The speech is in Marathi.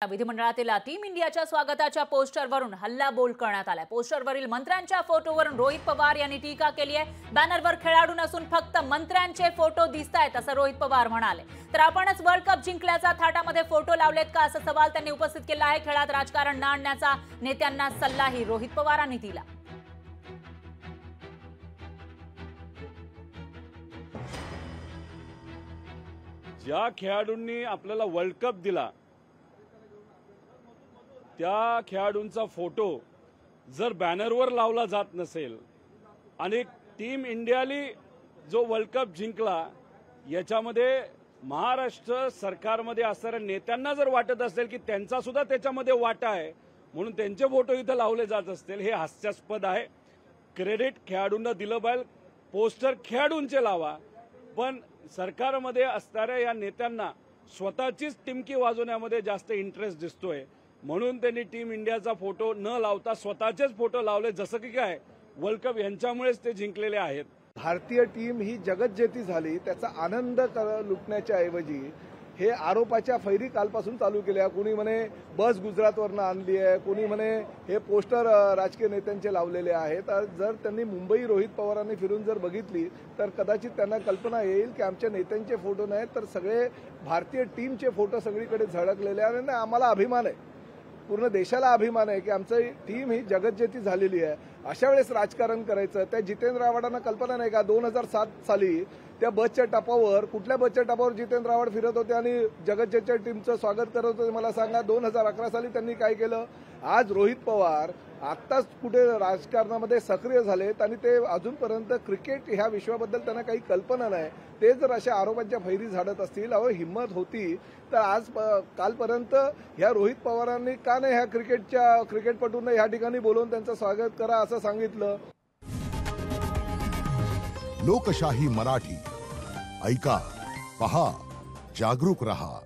विधिमंडळातील टीम इंडियाच्या स्वागताच्या पोस्टरवरून हल्लाबोल करण्यात आलाय। पोस्टरवरील मंत्र्यांच्या फोटोवरून रोहित पवार यांनी टीका केली आहे। बॅनरवर खेळाडू नसून फक्त मंत्र्यांचे फोटो दिसतायत असं रोहित पवार म्हणाले। तर आपणच वर्ल्ड कप जिंकल्याचा थाटामध्ये फोटो लावलेत का असा सवाल त्यांनी उपस्थित केला आहे। खेळात राजकारण न आणण्याचा नेत्यांना सल्लाही रोहित पवारांनी दिला। ज्या खेळाडूंनी आपल्याला वर्ल्ड कप दिला त्या खेळाडूंचा फोटो जर बॅनरवर लावला जात नसेल आणि टीम इंडियाली जो वर्ल्ड कप जिंकला याच्यामध्ये महाराष्ट्र सरकारमध्ये असणाऱ्या नेत्यांना जर वाटत असेल की त्यांचा सुद्धा त्याच्यामध्ये वाटा आहे म्हणून त्यांचे फोटो इथं लावले जात असतील, हे हास्यास्पद आहे। क्रेडिट खेळाडूंना दिलं पाहिजे, पोस्टर खेळाडूंचे लावा, पण सरकारमध्ये असणाऱ्या या नेत्यांना स्वतःचीच टिमकी वाजवण्यामध्ये जास्त इंटरेस्ट दिसतोय म्हणून त्यांनी टीम इंडियाचा फोटो न लावता स्वतःचेच फोटो लावले। जसं की काय वर्ल्ड कप यांच्यामुळेच ते जिंकलेले आहेत। भारतीय टीम ही जगज्जेती झाली त्याचा आनंद लुटण्याच्या ऐवजी हे आरोपाच्या फैरी कालपासून चालू केल्या। कोणी म्हणे बस गुजरातवरनं आणली आहे, कोणी म्हणे हे पोस्टर राजकीय नेत्यांचे लावलेले आहेत। जर त्यांनी मुंबई रोहित पवारांनी फिरून जर बघितली तर कदाचित त्यांना कल्पना येईल की आमच्या नेत्यांचे फोटो नाहीत तर सगळे भारतीय टीमचे फोटो सगळीकडे झळकलेले आहेत। आणि आम्हाला अभिमान आहे, पूर्ण देशाला अभिमान आहे की आमची टीम ही जगज्जेती झालेली आहे। अशा वेळेस राजकारण करायचं त्या जितेंद्र आव्हाडांना कल्पना नाही का 2007 साली त्या बसच्या टपावर कुठल्या बसच्या टपावर जितेंद्र आव्हाड फिरत होते आणि जगज्जेतीच्या टीमचं स्वागत करत होते? मला सांगा 2011 साली त्यांनी काय केलं? आज रोहित पवार आत्ताच कुठे राजकारणामध्ये सक्रिय झालेत आणि ते अजूनपर्यंत क्रिकेट ह्या विश्वाबद्दल त्यांना काही कल्पना नाही। ते जर अशा आरोपांच्या फैरी झाडत असतील, अहो हिंमत होती तर आज कालपर्यंत ह्या रोहित पवारांनी का नाही ह्या क्रिकेटपटूंना ह्या ठिकाणी बोलवून त्यांचं स्वागत करा असं सांगितलं? लोकशाही मराठी ऐका, पहा, जागरूक रहा।